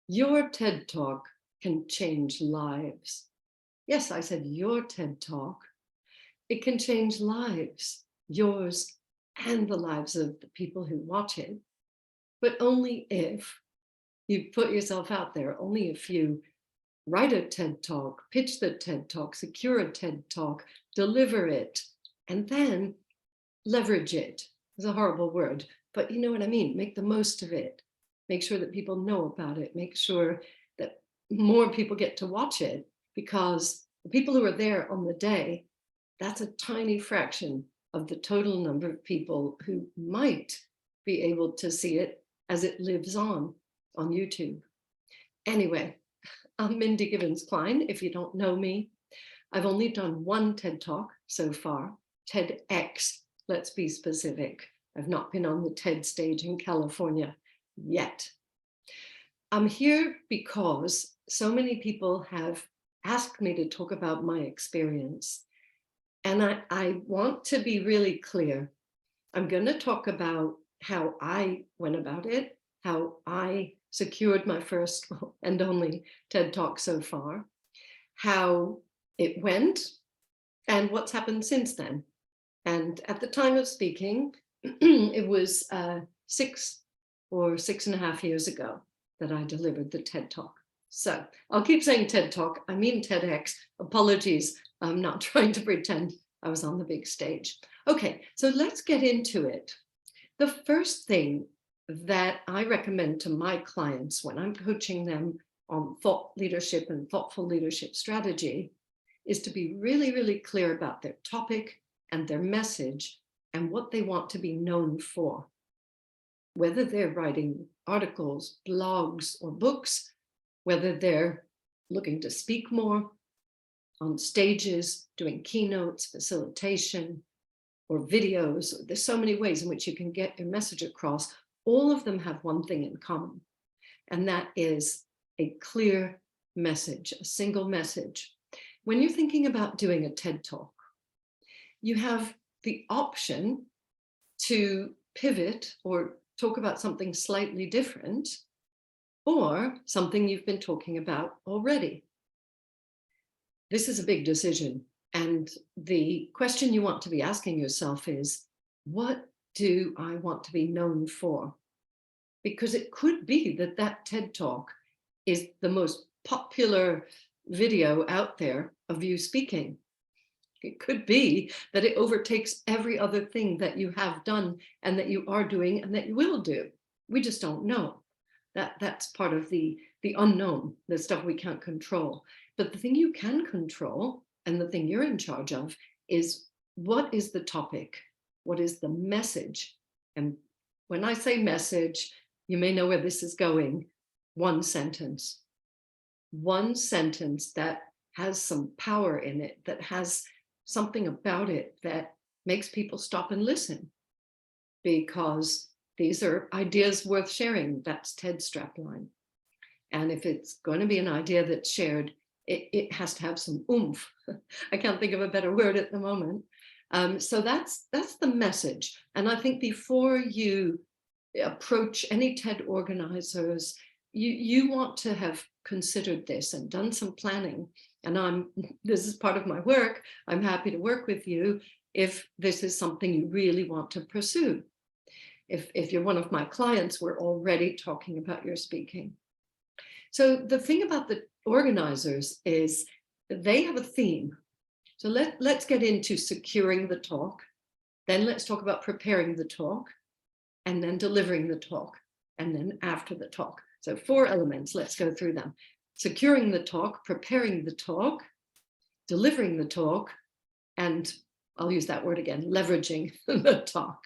Your TED Talk can change lives. Yes, I said your TED Talk. It can change lives, yours and the lives of the people who watch it, but only if you put yourself out there, only if you write a TED Talk, pitch the TED Talk, secure a TED Talk, deliver it, and then leverage it. It's a horrible word, but you know what I mean. Make the most of it. Make sure that people know about it. Make sure that more people get to watch it, because the people who are there on the day, that's a tiny fraction of the total number of people who might be able to see it as it lives on YouTube. Anyway, I'm Mindy Gibbins-Klein. If you don't know me, I've only done one TED Talk so far, TEDx, let's be specific. I've not been on the TED stage in California yet. I'm here because so many people have asked me to talk about my experience. And I want to be really clear. I'm going to talk about how I went about it, how I secured my first and only TED Talk so far, how it went, and what's happened since then. And at the time of speaking, it was 6 or 6.5 years ago that I delivered the TED Talk. So I'll keep saying TED Talk, I mean TEDx. Apologies, I'm not trying to pretend I was on the big stage. Okay, so let's get into it. The first thing that I recommend to my clients when I'm coaching them on thought leadership and thoughtful leadership strategy is to be really, really clear about their topic and their message and what they want to be known for. Whether they're writing articles, blogs, or books, whether they're looking to speak more on stages, doing keynotes, facilitation, or videos. There's so many ways in which you can get your message across. All of them have one thing in common, and that is a clear message, a single message. When you're thinking about doing a TED Talk, you have the option to pivot or talk about something slightly different, or something you've been talking about already. This is a big decision. And the question you want to be asking yourself is, what do I want to be known for? Because it could be that that TED Talk is the most popular video out there of you speaking. It could be that it overtakes every other thing that you have done and that you are doing and that you will do. We just don't know. That's part of the unknown, the stuff we can't control. But the thing you can control, and the thing you're in charge of, is what is the topic? What is the message? And when I say message, you may know where this is going. One sentence that has some power in it, that has something about it that makes people stop and listen, because these are ideas worth sharing. That's TED's strapline. And if it's going to be an idea that's shared, it has to have some oomph. I can't think of a better word at the moment. So that's the message. And I think before you approach any TED organizers, you want to have considered this and done some planning. And this is part of my work. I'm happy to work with you if this is something you really want to pursue. If you're one of my clients, we're already talking about your speaking. So the thing about the organizers is they have a theme. So let's get into securing the talk. Then let's talk about preparing the talk, and then delivering the talk, and then after the talk. So 4 elements, let's go through them. Securing the talk, preparing the talk, delivering the talk, and I'll use that word again, leveraging the talk.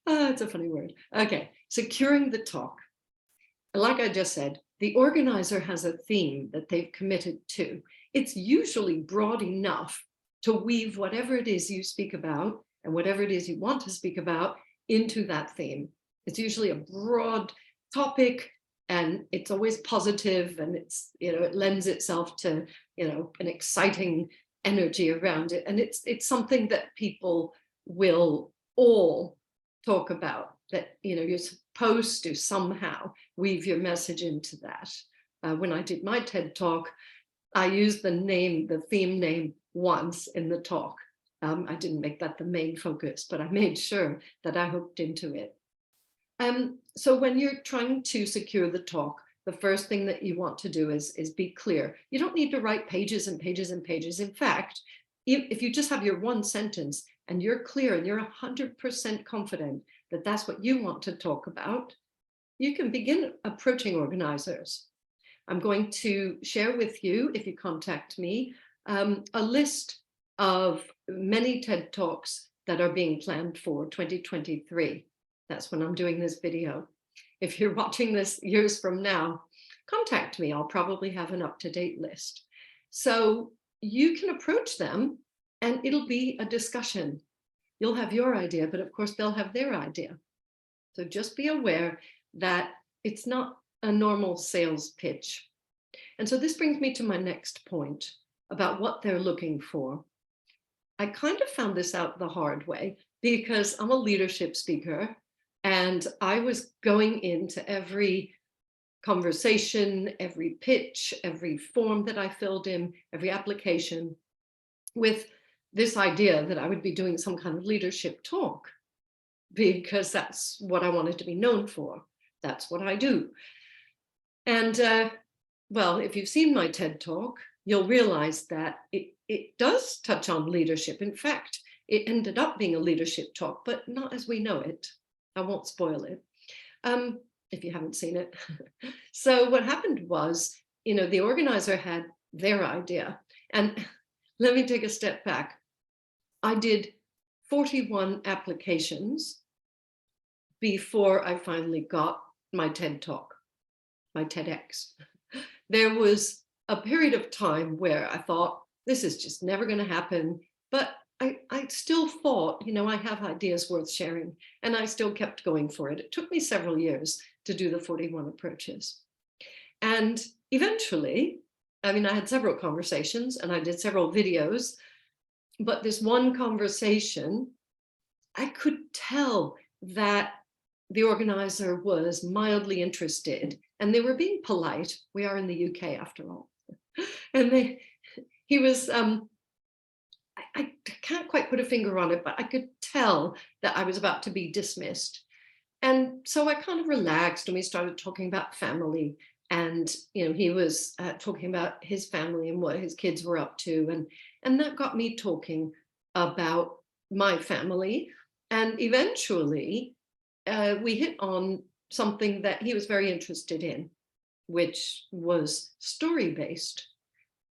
It's a funny word. Okay, securing the talk. Like I just said, the organizer has a theme that they've committed to. It's usually broad enough to weave whatever it is you speak about and whatever it is you want to speak about into that theme. It's usually a broad topic, and it's always positive, and it's, it lends itself to, an exciting energy around it. And it's something that people will all talk about, that, you're supposed to somehow weave your message into that. when I did my TED Talk, I used the theme name once in the talk. I didn't make that the main focus, but I made sure that I hooked into it. So when you're trying to secure the talk, the first thing that you want to do is be clear. You don't need to write pages and pages and pages. In fact, if you just have your one sentence and you're clear and you're 100% confident that that's what you want to talk about, you can begin approaching organizers. I'm going to share with you, if you contact me, a list of many TED Talks that are being planned for 2023. That's when I'm doing this video. If you're watching this years from now, contact me. I'll probably have an up-to-date list. So you can approach them and it'll be a discussion. You'll have your idea, but of course they'll have their idea. So just be aware that it's not a normal sales pitch. And so this brings me to my next point about what they're looking for. I kind of found this out the hard way because I'm a leadership speaker and I was going into every conversation, every pitch, every form that I filled in, every application with this idea that I would be doing some kind of leadership talk because that's what I wanted to be known for. That's what I do. And well, if you've seen my TED Talk, you'll realize that it does touch on leadership. In fact, it ended up being a leadership talk, but not as we know it. I won't spoil it if you haven't seen it. So what happened was, the organizer had their idea. And let me take a step back. I did 41 applications before I finally got my TED Talk, my TEDx. There was a period of time where I thought, this is just never going to happen. But I still thought, I have ideas worth sharing. And I still kept going for it. It took me several years to do the 41 approaches. And eventually, I had several conversations and I did several videos. But this one conversation, I could tell that the organizer was mildly interested and they were being polite. We are in the UK after all. And he was, I can't quite put a finger on it, but I could tell that I was about to be dismissed. And so I kind of relaxed and we started talking about family. And, he was talking about his family and what his kids were up to. And that got me talking about my family. And eventually we hit on something that he was very interested in, which was story-based.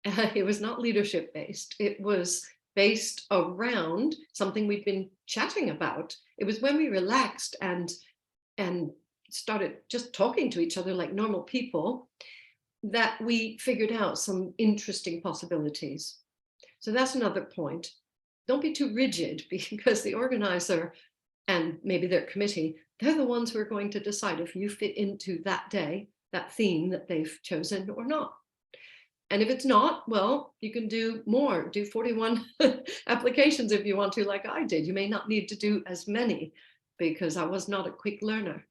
It was not leadership-based. It was based around something we'd been chatting about. It was when we relaxed and started just talking to each other like normal people that we figured out some interesting possibilities. So that's another point. Don't be too rigid because the organizer and maybe their committee, they're the ones who are going to decide if you fit into that day, that theme that they've chosen or not. And if it's not, well, you can do more, do 41 applications if you want to, like I did. You may not need to do as many because I was not a quick learner.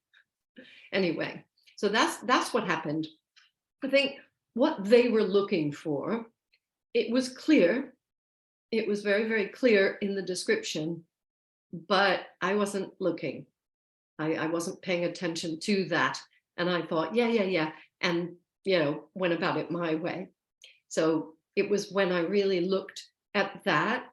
Anyway, so that's what happened. I think what they were looking for, it was clear. It was very, very clear in the description, but I wasn't looking. I wasn't paying attention to that. And I thought, yeah. And, went about it my way. So it was when I really looked at that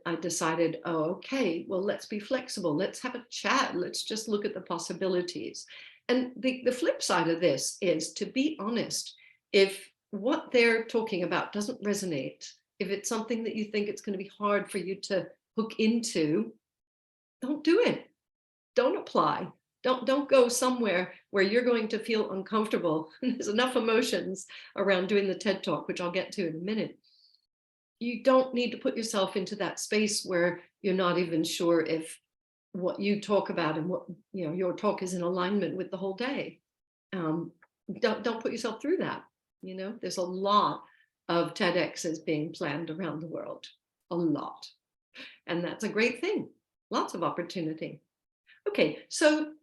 I decided, oh, okay, well, let's be flexible. Let's have a chat. Let's just look at the possibilities. And the flip side of this is to be honest. If what they're talking about doesn't resonate, if it's something that you think it's going to be hard for you to hook into, don't do it. Don't apply. Don't go somewhere where you're going to feel uncomfortable. There's enough emotions around doing the TED Talk, which I'll get to in a minute. You don't need to put yourself into that space where you're not even sure if what you talk about and what your talk is in alignment with the whole day. Don't put yourself through that. There's a lot of TEDx's being planned around the world, a lot, and that's a great thing. Lots of opportunity. Okay, so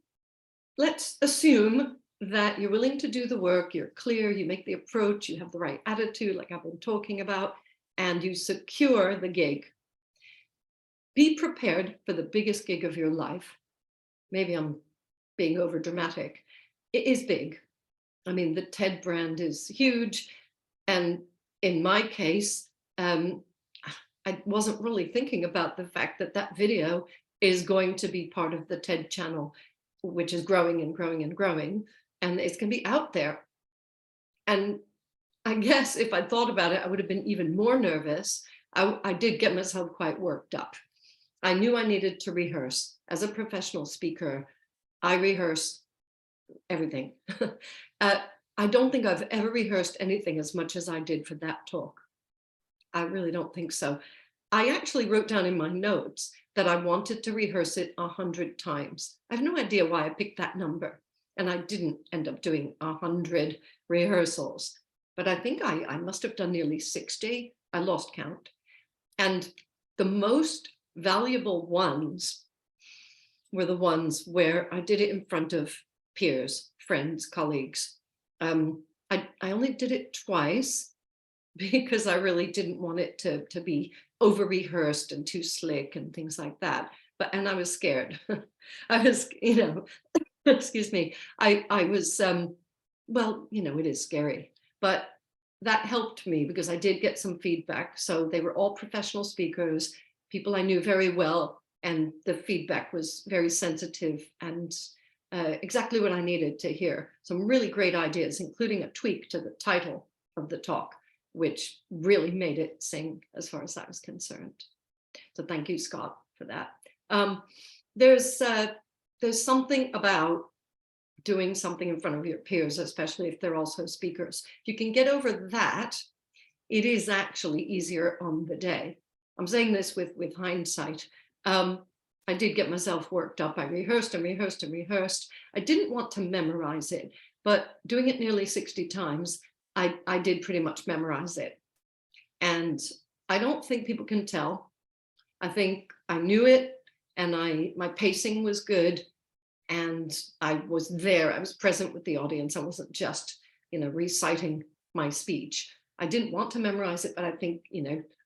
let's assume that you're willing to do the work, you're clear, you make the approach, you have the right attitude, like I've been talking about, and you secure the gig. Be prepared for the biggest gig of your life. Maybe I'm being over dramatic. It is big. I mean, the TED brand is huge. And in my case, I wasn't really thinking about the fact that that video is going to be part of the TED channel, which is growing and growing and growing, and it's going to be out there. And I guess if I thought about it, I would have been even more nervous. I did get myself quite worked up. I knew I needed to rehearse. As a professional speaker, I rehearse everything. I don't think I've ever rehearsed anything as much as I did for that talk. I really don't think so. I actually wrote down in my notes that I wanted to rehearse it 100 times. I have no idea why I picked that number. And I didn't end up doing 100 rehearsals, but I think I must have done nearly 60. I lost count. And the most valuable ones were the ones where I did it in front of peers, friends, colleagues. I only did it twice because I really didn't want it to be over rehearsed and too slick and things like that. And I was scared. I was, excuse me. I was, well, it is scary, but that helped me because I did get some feedback. So they were all professional speakers, people I knew very well, and the feedback was very sensitive and exactly what I needed to hear. Some really great ideas, including a tweak to the title of the talk, which really made it sing as far as I was concerned. So thank you, Scott, for that. There's something about doing something in front of your peers, especially if they're also speakers. If you can get over that, it is actually easier on the day. I'm saying this with hindsight. I did get myself worked up. I rehearsed and rehearsed and rehearsed. I didn't want to memorize it, but doing it nearly 60 times, I did pretty much memorize it. And I don't think people can tell. I think I knew it, and my pacing was good, and I was there. I was present with the audience. I wasn't just, reciting my speech. I didn't want to memorize it, but I think,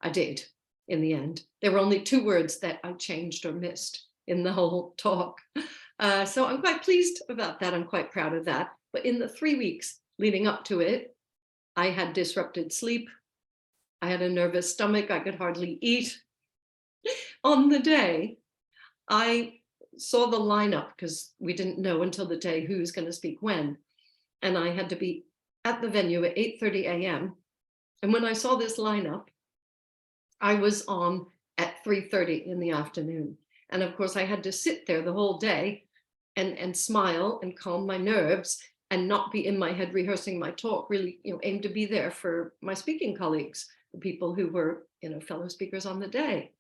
I did in the end. There were only 2 words that I changed or missed in the whole talk. So I'm quite pleased about that. I'm quite proud of that. But in the 3 weeks leading up to it, I had disrupted sleep. I had a nervous stomach. I could hardly eat. On the day, I saw the lineup because we didn't know until the day who was going to speak when. And I had to be at the venue at 8:30 a.m. And when I saw this lineup, I was on at 3:30 in the afternoon. And of course, I had to sit there the whole day and smile and calm my nerves and not be in my head rehearsing my talk, really, aim to be there for my speaking colleagues, the people who were, fellow speakers on the day.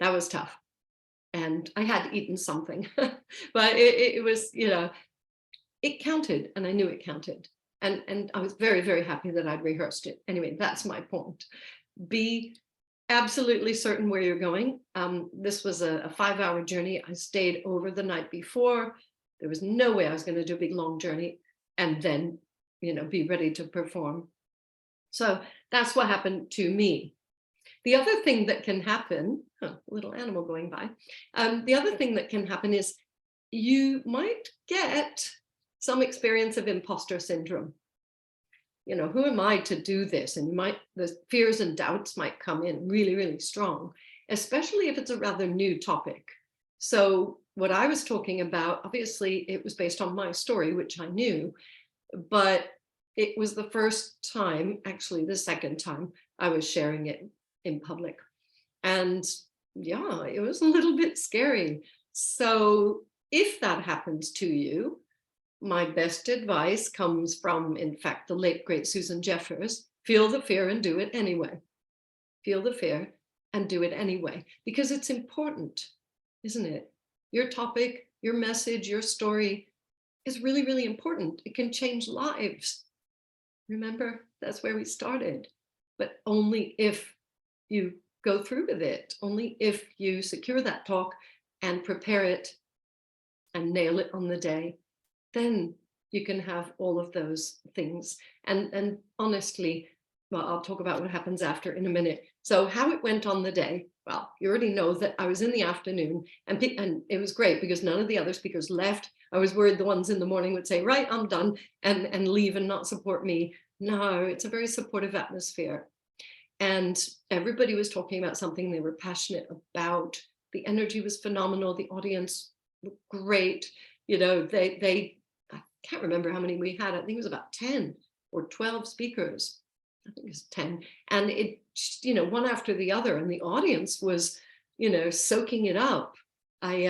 That was tough. And I had eaten something, but it was, it counted, and I knew it counted. And I was very, very happy that I'd rehearsed it. Anyway, that's my point. Be absolutely certain where you're going. This was a 5-hour journey. I stayed over the night before. There was no way I was going to do a big, long journey and then, be ready to perform. So that's what happened to me. The other thing that can happen, little animal going by. The other thing that can happen is you might get some experience of imposter syndrome. Who am I to do this? And the fears and doubts might come in really, really strong, especially if it's a rather new topic. So what I was talking about, obviously it was based on my story, which I knew, but it was the first time, actually the second time I was sharing it in public. And yeah, it was a little bit scary. So if that happens to you, my best advice comes from, in fact, the late, great Susan Jeffers. Feel the fear and do it anyway. Feel the fear and do it anyway, because it's important, isn't it? Your topic, your message, your story is really, really important. It can change lives. Remember, that's where we started, but only if you go through with it, only if you secure that talk and prepare it and nail it on the day, then You can have all of those things. And honestly, well, I'll talk about what happens after in a minute. So how it went on the day, well, you already know that I was in the afternoon, and it was great because none of the other speakers left. I was worried the ones in the morning would say, right, I'm done, and leave and not support me. No, it's a very supportive atmosphere. And everybody was talking about something they were passionate about. The energy was phenomenal. The audience were great. You know, I can't remember how many we had. I think it was about 10 or 12 speakers. I think it was 10. And it, you know, one after the other. And the audience was, you know, soaking it up. I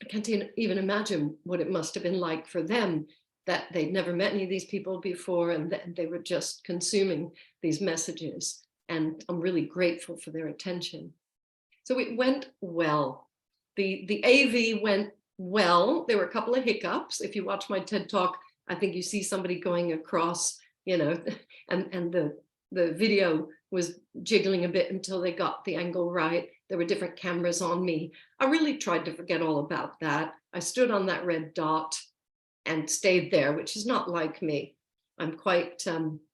can't even imagine what it must have been like for them, that they'd never met any of these people before, and that they were just consuming these messages. And I'm really grateful for their attention. So it went well. The AV went well. There were a couple of hiccups. If you watch my TED Talk, I think you see somebody going across, you know, and the video was jiggling a bit until they got the angle right. There were different cameras on me. I really tried to forget all about that. I stood on that red dot and stayed there, which is not like me. I'm quite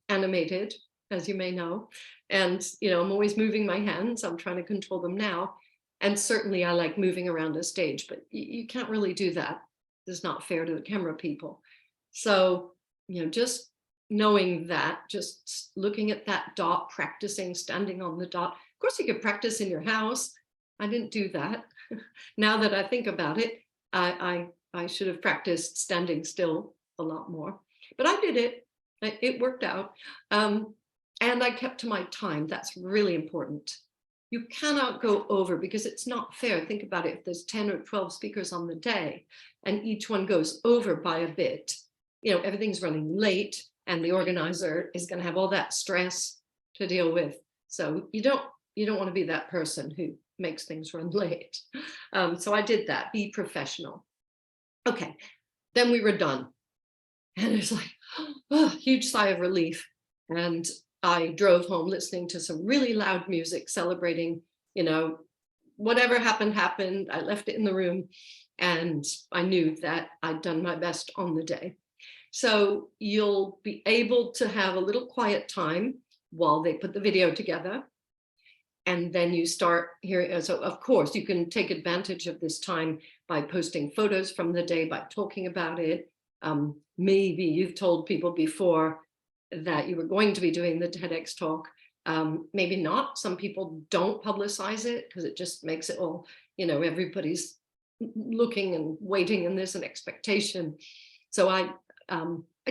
animated, as you may know. And, you know, I'm always moving my hands. I'm trying to control them now. And certainly I like moving around a stage, but you can't really do that. It's not fair to the camera people. So, you know, just knowing that, just looking at that dot, practicing standing on the dot. Of course, you could practice in your house. I didn't do that. Now that I think about it, I should have practiced standing still a lot more, but I did it. It worked out. And I kept to my time. That's really important. You cannot go over, because it's not fair. Think about it. If there's 10 or 12 speakers on the day and each one goes over by a bit, you know, everything's running late and the organizer is going to have all that stress to deal with. So you don't want to be that person who makes things run late. So I did that. Be professional. Okay, then we were done. And it's like, oh, huge sigh of relief. And I drove home listening to some really loud music, celebrating, you know, whatever happened, happened. I left it in the room and I knew that I'd done my best on the day. So you'll be able to have a little quiet time while they put the video together. And then you start hearing, so of course you can take advantage of this time by posting photos from the day, by talking about it. Maybe you've told people before that you were going to be doing the TEDx talk. Maybe not. Some people don't publicize it because it just makes it all, you know, everybody's looking and waiting, and there's an expectation. So I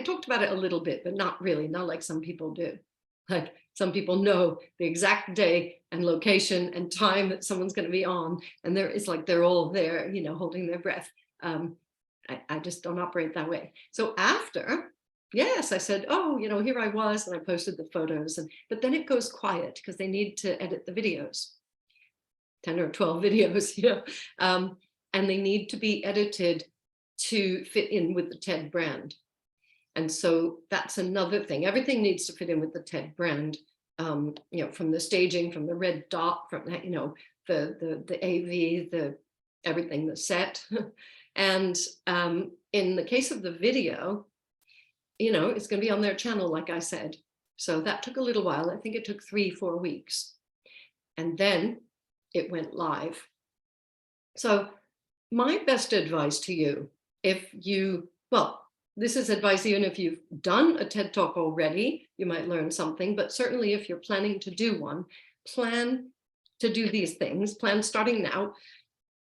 talked about it a little bit, but not really, not like some people do. Like some people know the exact day and location and time that someone's going to be on, and it's like they're all there, you know, holding their breath. I just don't operate that way. So after, yes, I said, oh, you know, here I was, and I posted the photos, but then it goes quiet because they need to edit the videos, 10 or 12 videos, you know, and they need to be edited to fit in with the TED brand. And so that's another thing. Everything needs to fit in with the TED brand, you know, from the staging, from the red dot, from that, you know, the AV, the everything, the set. And in the case of the video, you know, it's going to be on their channel, like I said. So that took a little while. I think it took 3-4 weeks. And then it went live. So my best advice to you, if you, well, this is advice even if you've done a TED Talk already, you might learn something, but certainly if you're planning to do one, plan to do these things, plan starting now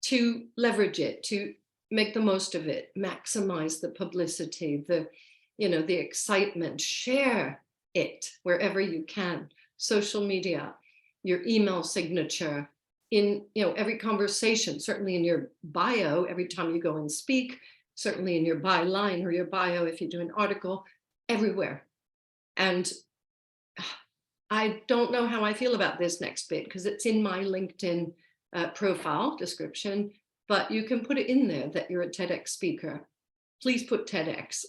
to leverage it, to make the most of it, maximize the publicity, the, you know, the excitement, share it wherever you can, social media, your email signature, in, you know, every conversation, certainly in your bio, every time you go and speak, certainly in your byline or your bio, if you do an article, everywhere. And I don't know how I feel about this next bit because it's in my LinkedIn profile description, but you can put it in there that you're a TEDx speaker. Please put TEDx.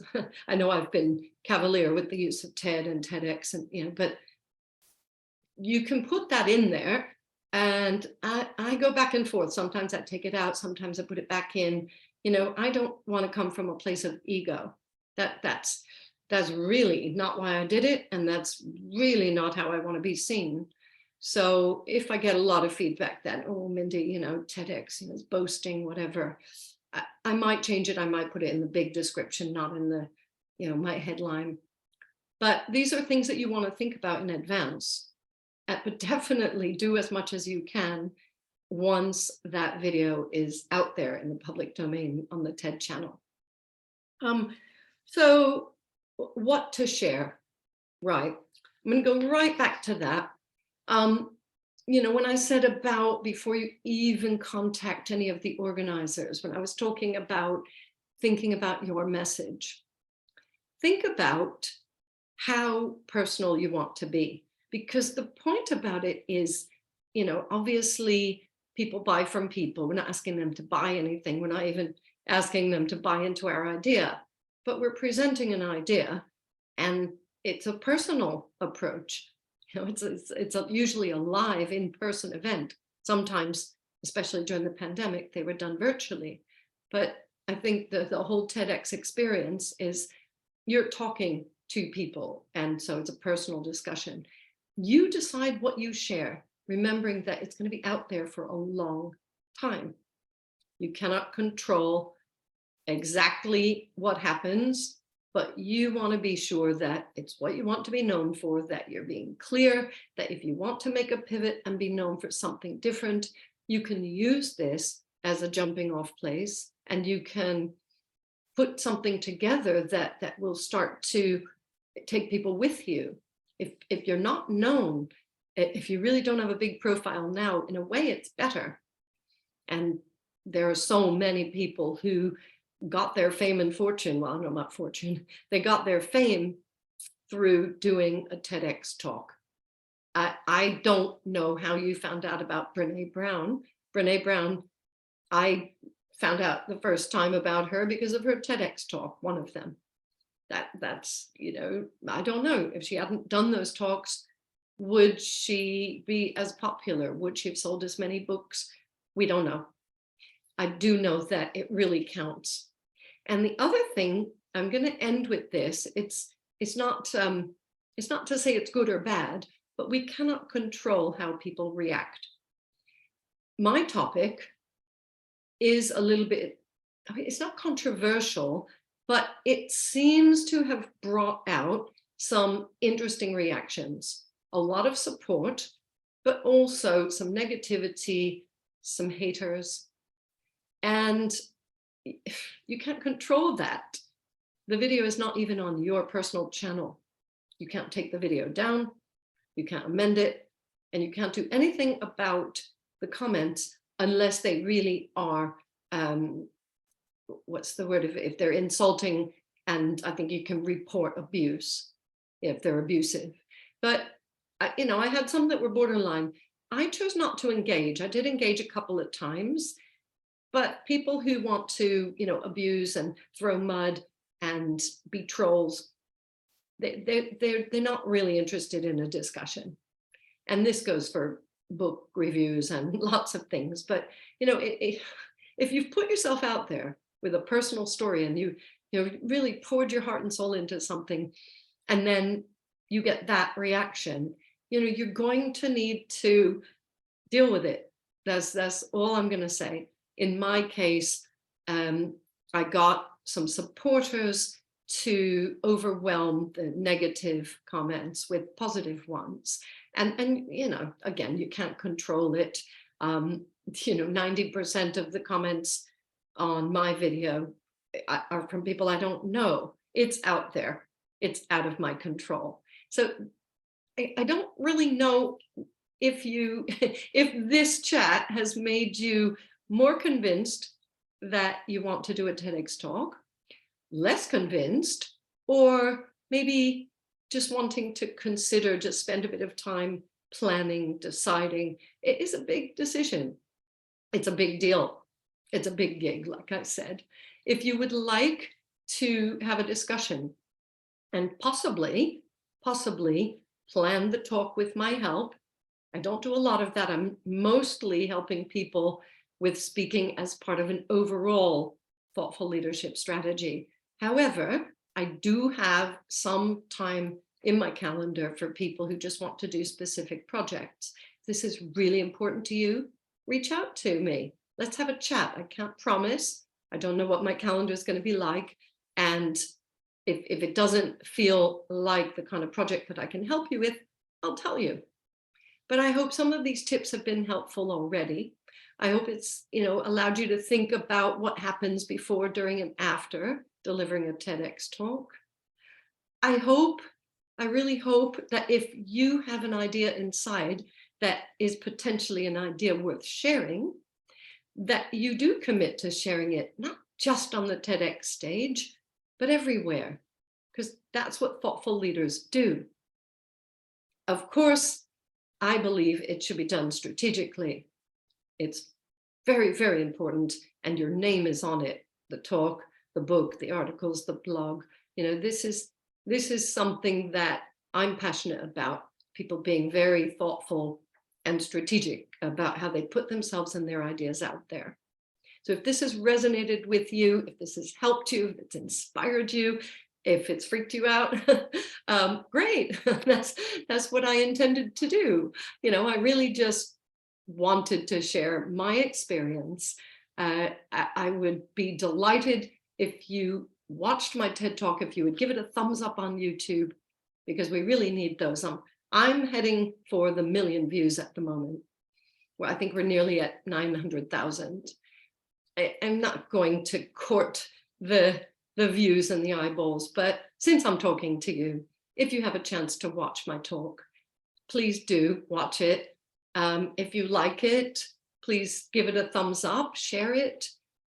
I know I've been cavalier with the use of TED and TEDx, and, you know, but you can put that in there. And I go back and forth. Sometimes I take it out. Sometimes I put it back in. You know, I don't want to come from a place of ego. That's really not why I did it, and that's really not how I want to be seen. So if I get a lot of feedback that, oh, Mindy, TEDx, is boasting, whatever, I might change it. I might put it in the big description, not in the, my headline. But these are things that you want to think about in advance. But definitely do as much as you can once that video is out there in the public domain on the TED channel. So what to share, right? I'm going to go right back to that. When I said about before you even contact any of the organizers, when I was talking about thinking about your message, think about how personal you want to be. Because the point about it is, obviously people buy from people. We're not asking them to buy anything. We're not even asking them to buy into our idea, but we're presenting an idea, and it's a personal approach. It's usually a live in-person event. Sometimes, especially during the pandemic, they were done virtually. But I think the whole TEDx experience is you're talking to people, and so it's a personal discussion. You decide what you share, remembering that it's going to be out there for a long time. You cannot control exactly what happens, but you want to be sure that it's what you want to be known for, that you're being clear, that if you want to make a pivot and be known for something different, you can use this as a jumping off place, and you can put something together that will start to take people with you. If you're not known, if you really don't have a big profile now, in a way it's better. And there are so many people who got their fame and fortune, well, no, not fortune, they got their fame through doing a TEDx talk. I don't know how you found out about Brene Brown. Brene Brown, I found out the first time about her because of her TEDx talk, one of them. That's, I don't know. If she hadn't done those talks, would she be as popular? Would she have sold as many books? We don't know. I do know that it really counts. And the other thing, I'm going to end with this. It's not to say it's good or bad, but we cannot control how people react. My topic is a little bit, it's not controversial, but it seems to have brought out some interesting reactions, a lot of support, but also some negativity, some haters. And you can't control that. The video is not even on your personal channel. You can't take the video down, you can't amend it, and you can't do anything about the comments unless they really are, what's the word, if they're insulting, and I think you can report abuse if they're abusive. But, I had some that were borderline. I chose not to engage. I did engage a couple of times, but people who want to, abuse and throw mud and be trolls, they're not really interested in a discussion. And this goes for book reviews and lots of things. But, if you've put yourself out there with a personal story and you really poured your heart and soul into something, and then you get that reaction, you're going to need to deal with it. That's all I'm going to say. In my case, I got some supporters to overwhelm the negative comments with positive ones. And again, you can't control it. 90% of the comments on my video are from people I don't know. It's out there. It's out of my control. So I don't really know if this chat has made you more convinced that you want to do a TEDx talk, less convinced, or maybe just wanting to consider, just spend a bit of time planning, deciding. It is a big decision. It's a big deal. It's a big gig, like I said. If you would like to have a discussion and possibly plan the talk with my help, I don't do a lot of that. I'm mostly helping people with speaking as part of an overall thoughtful leadership strategy. However, I do have some time in my calendar for people who just want to do specific projects. This is really important to you. Reach out to me. Let's have a chat. I can't promise. I don't know what my calendar is going to be like. And if it doesn't feel like the kind of project that I can help you with, I'll tell you. But I hope some of these tips have been helpful already. I hope it's, allowed you to think about what happens before, during, and after delivering a TEDx talk. I really hope that if you have an idea inside that is potentially an idea worth sharing, that you do commit to sharing it, not just on the TEDx stage, but everywhere, because that's what thoughtful leaders do. Of course, I believe it should be done strategically. It's very, very important, and your name is on it. The talk, the book, the articles, the blog. This is something that I'm passionate about, people being very thoughtful and strategic about how they put themselves and their ideas out there. So if this has resonated with you, if this has helped you, if it's inspired you, if it's freaked you out, great. That's what I intended to do. I really just wanted to share my experience. I would be delighted if you watched my TED Talk, if you would give it a thumbs up on YouTube, because we really need those. I'm heading for the 1 million views at the moment. Well, I think we're nearly at 900,000. I'm not going to court the views and the eyeballs, but since I'm talking to you, if you have a chance to watch my talk, please do watch it. If you like it, please give it a thumbs up, share it.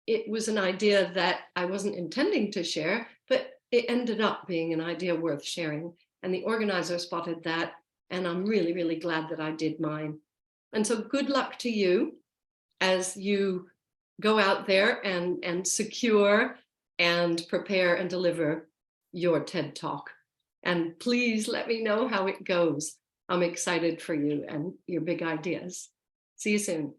It was an idea that I wasn't intending to share, but it ended up being an idea worth sharing. And the organizer spotted that, and I'm really, really glad that I did mine. And so good luck to you as you go out there and secure and prepare and deliver your TED Talk. And please let me know how it goes. I'm excited for you and your big ideas. See you soon.